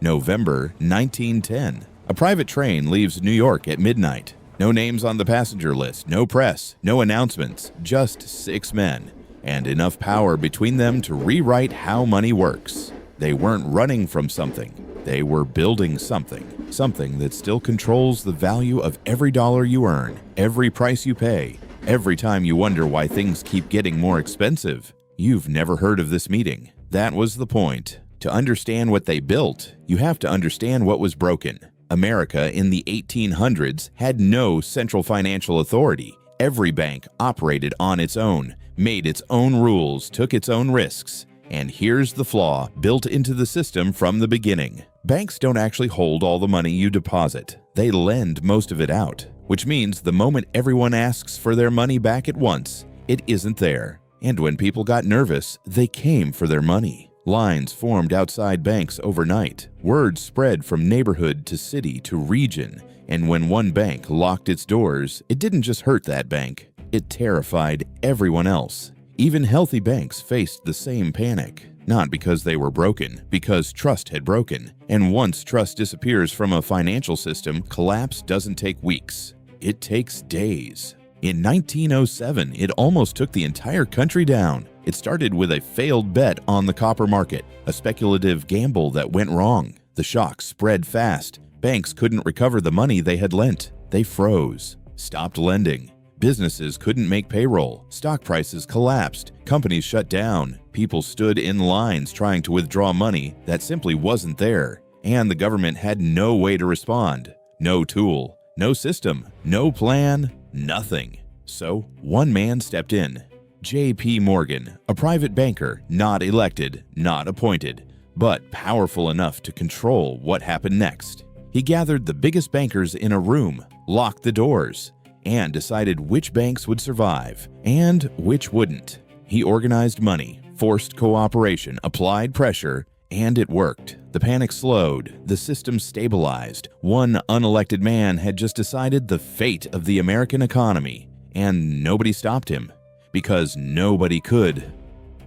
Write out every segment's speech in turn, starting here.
November 1910. A private train leaves New York at midnight. No names on the passenger list, no press, no announcements, just 6 men, and enough power between them to rewrite how money works. They weren't running from something. They were building something. Something that still controls the value of every dollar you earn, every price you pay, every time you wonder why things keep getting more expensive. You've never heard of this meeting. That was the point. To understand what they built, you have to understand what was broken. America in the 1800s had no central financial authority. Every bank operated on its own, made its own rules, took its own risks. And here's the flaw built into the system from the beginning. Banks don't actually hold all the money you deposit. They lend most of it out, which means the moment everyone asks for their money back at once, it isn't there. And when people got nervous, they came for their money. Lines formed outside banks overnight. Word spread from neighborhood to city to region. And when one bank locked its doors, it didn't just hurt that bank. It terrified everyone else. Even healthy banks faced the same panic. Not because they were broken, because trust had broken. And once trust disappears from a financial system, collapse doesn't take weeks. It takes days. In 1907, it almost took the entire country down. It started with a failed bet on the copper market, a speculative gamble that went wrong. The shock spread fast. Banks couldn't recover the money they had lent. They froze, stopped lending. Businesses couldn't make payroll. Stock prices collapsed. Companies shut down. People stood in lines trying to withdraw money that simply wasn't there. And the government had no way to respond. No tool, no system, no plan, nothing. So one man stepped in. J.P. Morgan, a private banker, not elected, not appointed, but powerful enough to control what happened next. He gathered the biggest bankers in a room, locked the doors, and decided which banks would survive and which wouldn't. He organized money, forced cooperation, applied pressure, and it worked. The panic slowed, the system stabilized. One unelected man had just decided the fate of the American economy, and nobody stopped him. Because nobody could.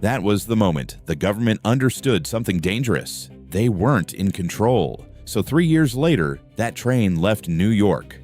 That was the moment the government understood something dangerous. They weren't in control. So 3 years later, that train left New York.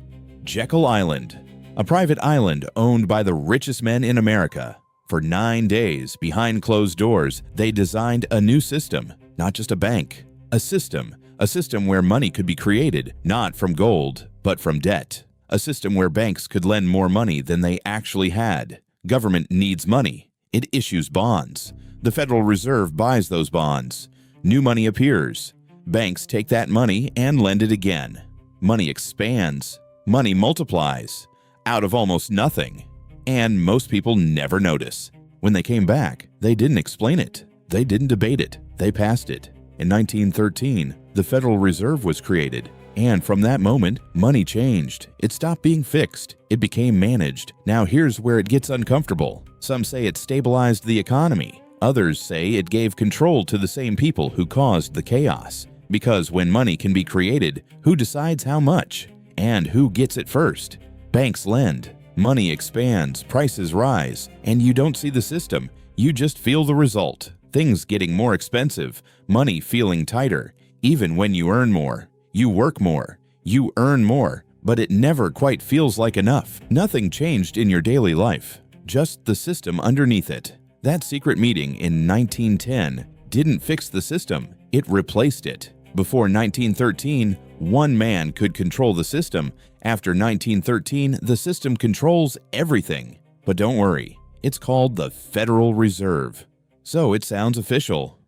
Jekyll Island, a private island owned by the richest men in America. For 9 days, behind closed doors, they designed a new system, not just a bank. A system where money could be created, not from gold, but from debt. A system where banks could lend more money than they actually had. Government needs money. It issues bonds. The Federal Reserve buys those bonds. New money appears. Banks take that money and lend it again. Money expands. Money multiplies. Out of almost nothing. And most people never notice. When they came back, they didn't explain it. They didn't debate it. They passed it. In 1913, the Federal Reserve was created. And from that moment, money changed. It stopped being fixed. It became managed. Now here's where it gets uncomfortable. Some say it stabilized the economy. Others say it gave control to the same people who caused the chaos. Because when money can be created, who decides how much? And who gets it first? Banks lend. Money expands, prices rise, and you don't see the system. You just feel the result. Things getting more expensive, money feeling tighter, even when you earn more. You work more, you earn more, but it never quite feels like enough. Nothing changed in your daily life, just the system underneath it. That secret meeting in 1910 didn't fix the system, it replaced it. Before 1913, one man could control the system. After 1913, the system controls everything. But don't worry, it's called the Federal Reserve. So it sounds official.